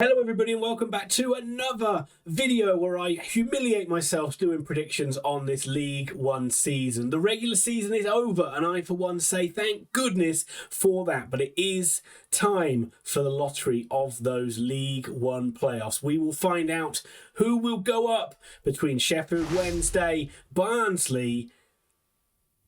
Hello everybody and welcome back to another video where I humiliate myself doing predictions on this League One season. The regular season is over and I for one say thank goodness for that, but it is time for the lottery of those League One playoffs. We will find out who will go up between Sheffield Wednesday, Barnsley,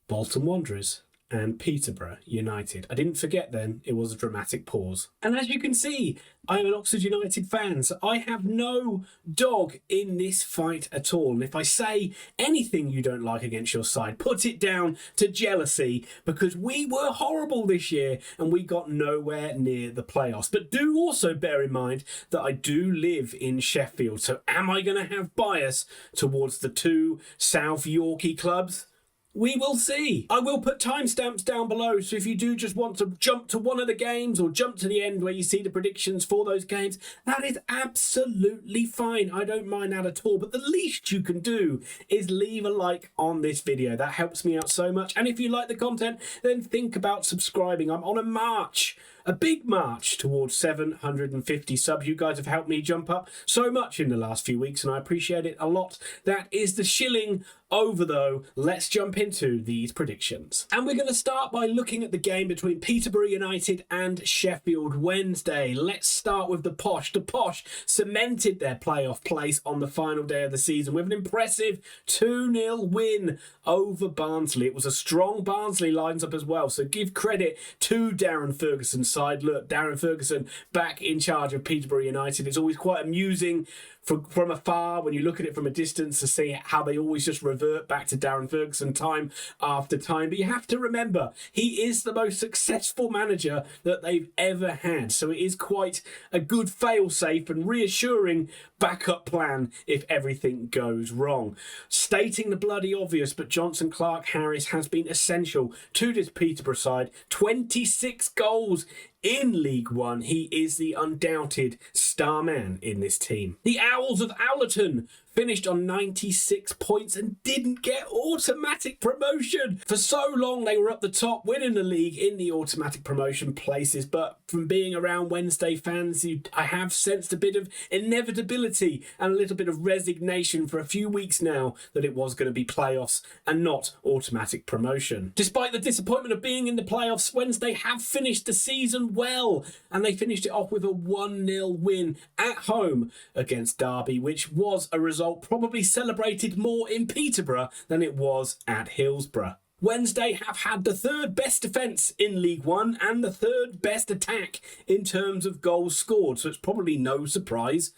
Bolton Wanderers and Peterborough United. I didn't forget then, it was a dramatic pause. And as you can see, I am an Oxford United fan, so I have no dog in this fight at all. And if I say anything you don't like against your side, put it down to jealousy, because we were horrible this year and we got nowhere near the playoffs. But do also bear in mind that I do live in Sheffield, so am I going to have bias towards the two South Yorkie clubs? We will see. I will put timestamps down below, so if you do just want to jump to one of the games or jump to the end where you see the predictions for those games, that is absolutely fine. I don't mind that at all. But the least you can do is leave a like on this video. That helps me out so much. And if you like the content, then think about subscribing. I'm on a march. A big march towards 750 subs. You guys have helped me jump up so much in the last few weeks and I appreciate it a lot. That is the shilling over though. Let's jump into these predictions. And we're going to start by looking at the game between Peterborough United and Sheffield Wednesday. Let's start with the Posh. The Posh cemented their playoff place on the final day of the season with an impressive 2-0 win over Barnsley. It was a strong Barnsley lines up as well, so give credit to Darren Ferguson's side. Look, Darren Ferguson back in charge of Peterborough United. It's always quite amusing from afar when you look at it from a distance to see how they always just revert back to Darren Ferguson time after time. But you have to remember, he is the most successful manager that they've ever had. So it is quite a good fail-safe and reassuring backup plan if everything goes wrong. Stating the bloody obvious, but Jonson Clarke-Harris has been essential to this Peterborough side. 26 goals in League One. He is the undoubted star man in this team. The Owls of Owlerton finished on 96 points and didn't get automatic promotion. For so long they were up the top, winning the league in the automatic promotion places, but from being around Wednesday fans, I have sensed a bit of inevitability and a little bit of resignation for a few weeks now that it was going to be playoffs and not automatic promotion. Despite the disappointment of being in the playoffs, Wednesday have finished the season well, and they finished it off with a 1-0 win at home against Derby, which was a result probably celebrated more in Peterborough than it was at Hillsborough. Wednesday have had the third best defence in League One and the third best attack in terms of goals scored, so it's probably no surprise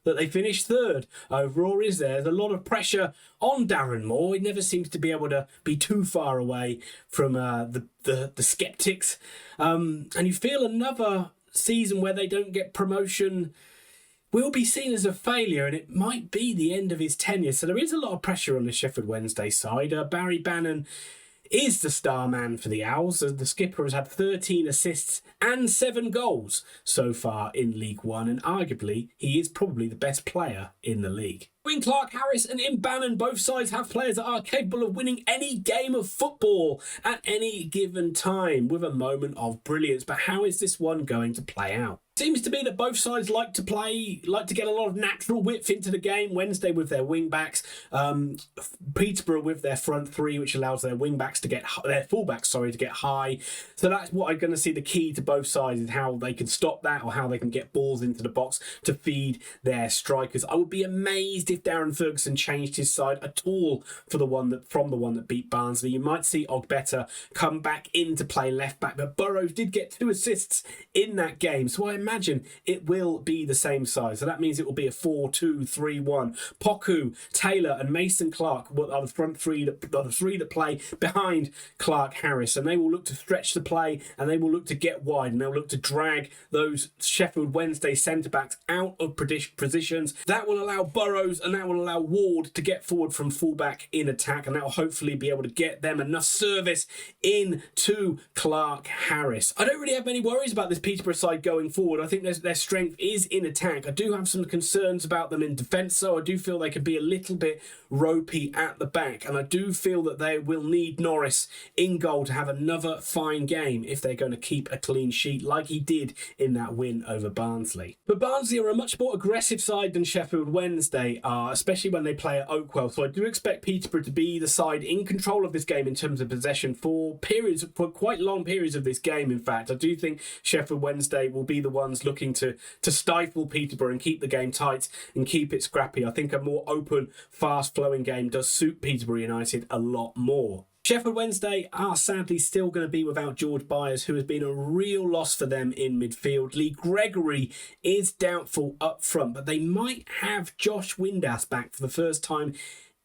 that they finished third overall. Is there's a lot of pressure on Darren Moore. He never seems to be able to be too far away from the sceptics, and you feel another season where they don't get promotion will be seen as a failure, and it might be the end of his tenure. So there is a lot of pressure on the Sheffield Wednesday side. Barry Bannon is the star man for the Owls. The skipper has had 13 assists and 7 goals so far in League One, and arguably he is probably the best player in the league. In Clarke-Harris and in Bannon, both sides have players that are capable of winning any game of football at any given time with a moment of brilliance. But how is this one going to play out? Seems to be that both sides like to get a lot of natural width into the game. Wednesday with their wing backs, Peterborough with their front three, which allows their wing backs to get their fullbacks, to get high. So that's what I'm going to see the key to both sides is how they can stop that or how they can get balls into the box to feed their strikers. I would be amazed if Darren Ferguson changed his side at all from the one that beat Barnsley. You might see Ogbeta come back into play left back, but Burrows did get 2 assists in that game, so I imagine it will be the same size. So that means it will be a 4-2-3-1. Poku, Taylor and Mason Clark are the front three that play behind Clarke-Harris, and they will look to stretch the play and they will look to get wide and they'll look to drag those Sheffield Wednesday centre-backs out of positions. That will allow Burrows and that will allow Ward to get forward from fullback in attack, and that will hopefully be able to get them enough service into Clarke-Harris. I don't really have many worries about this Peterborough side going forward. forward. I think their strength is in attack. I do have some concerns about them in defence, so I do feel they could be a little bit ropey at the back, and I do feel that they will need Norris in goal to have another fine game if they're going to keep a clean sheet like he did in that win over Barnsley. But Barnsley are a much more aggressive side than Sheffield Wednesday are, especially when they play at Oakwell, so I do expect Peterborough to be the side in control of this game in terms of possession for quite long periods of this game. In fact, I do think Sheffield Wednesday will be the ones looking to stifle Peterborough and keep the game tight and keep it scrappy. I think a more open, fast-flowing game does suit Peterborough United a lot more. Sheffield Wednesday are sadly still going to be without George Byers, who has been a real loss for them in midfield. Lee Gregory is doubtful up front, but they might have Josh Windass back for the first time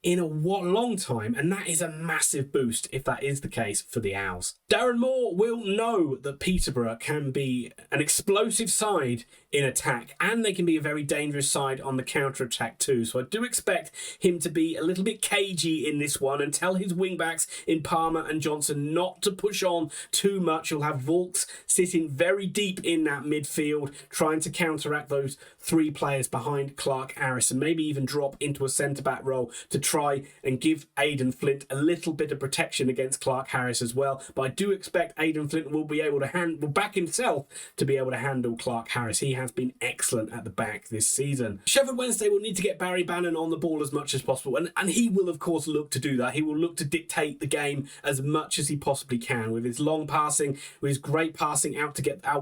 in a long time, and that is a massive boost if that is the case for the Owls. Darren Moore will know that Peterborough can be an explosive side in attack, and they can be a very dangerous side on the counter-attack too. So I do expect him to be a little bit cagey in this one and tell his wing-backs in Palmer and Johnson not to push on too much. You'll have Volks sitting very deep in that midfield, trying to counteract those three players behind Clark Harris, and maybe even drop into a centre-back role to try and give Aidan Flint a little bit of protection against Clark Harris as well. But I do expect Aidan Flint will be able to back himself to be able to handle Clark Harris. He has been excellent at the back this season. Sheffield Wednesday will need to get Barry Bannon on the ball as much as possible, and he will of course look to do that. He will look to dictate the game as much as he possibly can with his long passing, with his great passing out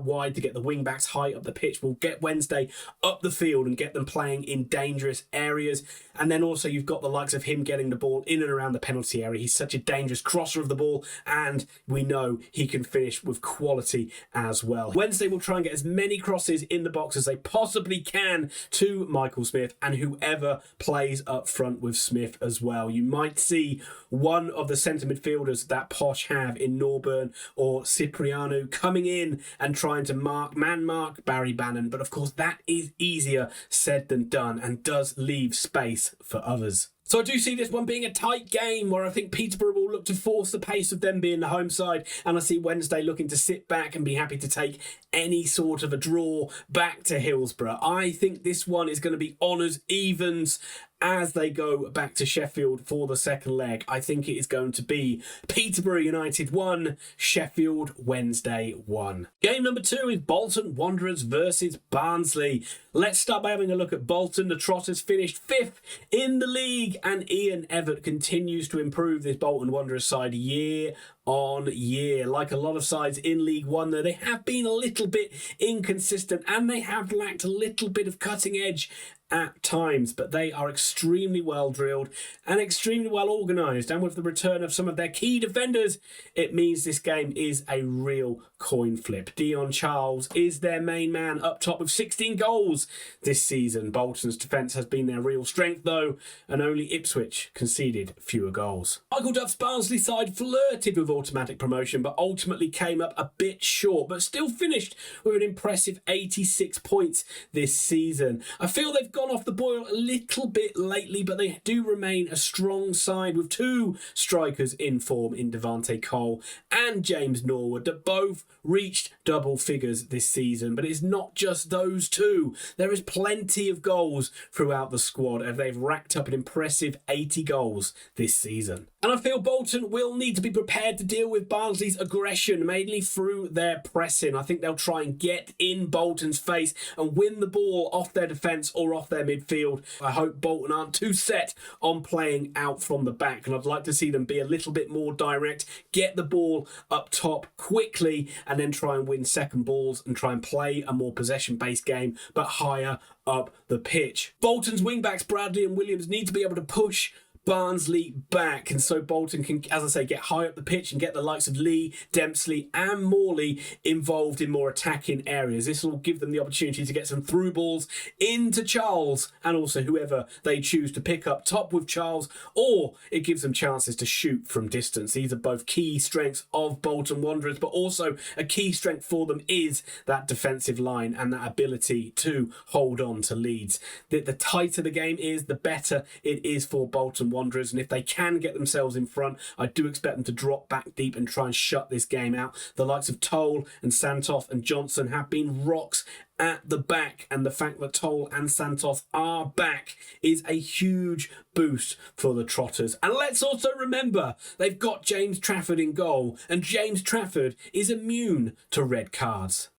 wide to get the wing backs high up the pitch. Will get Wednesday up the field and get them playing in dangerous areas. And then also you've got the likes of him getting the ball in and around the penalty area. He's such a dangerous crosser of the ball, and we know he can finish with quality as well. Wednesday will try and get as many crosses in the box as they possibly can to Michael Smith and whoever plays up front with Smith as well. You might see one of the centre midfielders that Posh have in Norburn or Cipriano coming in and trying to man mark Barry Bannon, but of course that is easier said than done and does leave space for others. So I do see this one being a tight game where I think Peterborough will look to force the pace of them being the home side, and I see Wednesday looking to sit back and be happy to take any sort of a draw back to Hillsborough. I think this one is going to be honours, evens, as they go back to Sheffield for the second leg. I think it is going to be Peterborough United 1, Sheffield Wednesday 1. Game number 2 is Bolton Wanderers versus Barnsley. Let's start by having a look at Bolton. The Trotters finished 5th in the league, and Ian Evatt continues to improve this Bolton Wanderers side year on year. Like a lot of sides in League One, though, they have been a little bit inconsistent and they have lacked a little bit of cutting edge at times, but they are extremely well drilled and extremely well organised, and with the return of some of their key defenders, it means this game is a real coin flip. Dion Charles is their main man up top with 16 goals this season. Bolton's defence has been their real strength though, and only Ipswich conceded fewer goals. Michael Duff's Barnsley side flirted with automatic promotion but ultimately came up a bit short, but still finished with an impressive 86 points this season. I feel they've gone off the boil a little bit lately, but they do remain a strong side with two strikers in form in Devante Cole and James Norwood that both reached double figures this season. But it's not just those two. There is plenty of goals throughout the squad, and they've racked up an impressive 80 goals this season. And I feel Bolton will need to be prepared to deal with Barnsley's aggression, mainly through their pressing. I think they'll try and get in Bolton's face and win the ball off their defence or off their midfield. I hope Bolton aren't too set on playing out from the back, and I'd like to see them be a little bit more direct, get the ball up top quickly, and then try and win second balls and try and play a more possession-based game, but higher up the pitch. Bolton's wing-backs, Bradley and Williams, need to be able to push Barnsley back, and so Bolton can, as I say, get high up the pitch and get the likes of Lee, Dempsey and Morley involved in more attacking areas. This will give them the opportunity to get some through balls into Charles and also whoever they choose to pick up top with Charles, or it gives them chances to shoot from distance. These are both key strengths of Bolton Wanderers, but also a key strength for them is that defensive line and that ability to hold on to leads. The tighter the game is, the better it is for Bolton Wanderers, and if they can get themselves in front, I do expect them to drop back deep and try and shut this game out. The likes of Toll and Santoth and Johnson have been rocks at the back, and the fact that Toll and Santoth are back is a huge boost for the Trotters. And let's also remember, they've got James Trafford in goal, and James Trafford is immune to red cards.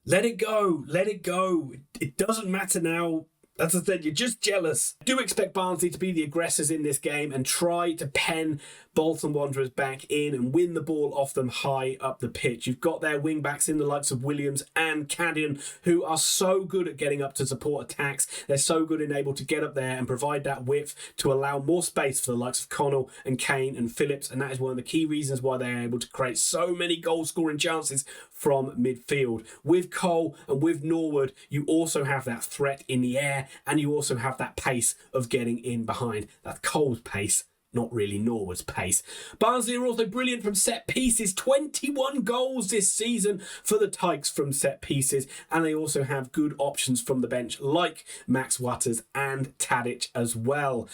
Let it go. Let it go. It doesn't matter now. As I said, you're just jealous. I do expect Barnsley to be the aggressors in this game and try to pen Bolton Wanderers back in and win the ball off them high up the pitch. You've got their wing-backs in the likes of Williams and Caddian, who are so good at getting up to support attacks. They're so good and able to get up there and provide that width to allow more space for the likes of Connell and Kane and Phillips, and that is one of the key reasons why they're able to create so many goal-scoring chances from midfield. With Cole and with Norwood, you also have that threat in the air, and you also have that pace of getting in behind. That's Cole's pace, not really Norwood's pace. Barnsley are also brilliant from set pieces. 21 goals this season for the Tykes from set pieces. And they also have good options from the bench like Max Watters and Tadic as well.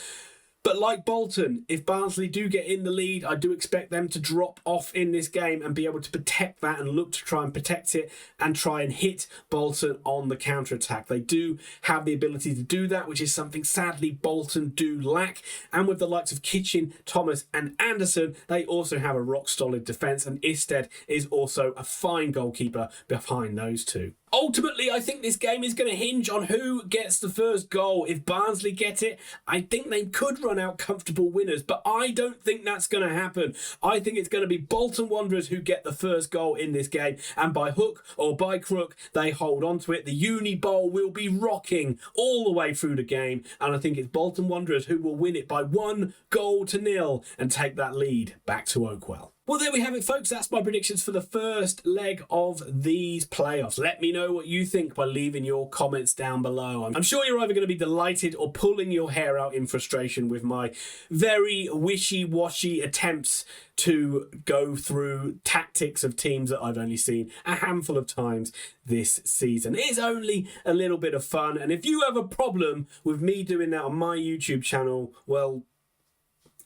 But like Bolton, if Barnsley do get in the lead, I do expect them to drop off in this game and be able to protect that and look to try and protect it and try and hit Bolton on the counter-attack. They do have the ability to do that, which is something sadly Bolton do lack. And with the likes of Kitchen, Thomas and Anderson, they also have a rock-solid defence, and Isted is also a fine goalkeeper behind those two. Ultimately, I think this game is going to hinge on who gets the first goal. If Barnsley get it, I think they could run out comfortable winners, but I don't think that's going to happen. I think it's going to be Bolton Wanderers who get the first goal in this game, and by hook or by crook, they hold on to it. The Uni Bowl will be rocking all the way through the game, and I think it's Bolton Wanderers who will win it by 1-0 and take that lead back to Oakwell. Well, there we have it, folks. That's my predictions for the first leg of these playoffs. Let me know what you think by leaving your comments down below. I'm sure you're either going to be delighted or pulling your hair out in frustration with my very wishy-washy attempts to go through tactics of teams that I've only seen a handful of times this season. It is only a little bit of fun, and if you have a problem with me doing that on my YouTube channel, well,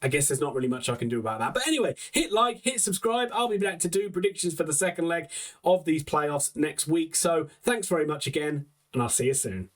I guess there's not really much I can do about that. But anyway, hit like, hit subscribe. I'll be back to do predictions for the second leg of these playoffs next week. So thanks very much again, and I'll see you soon.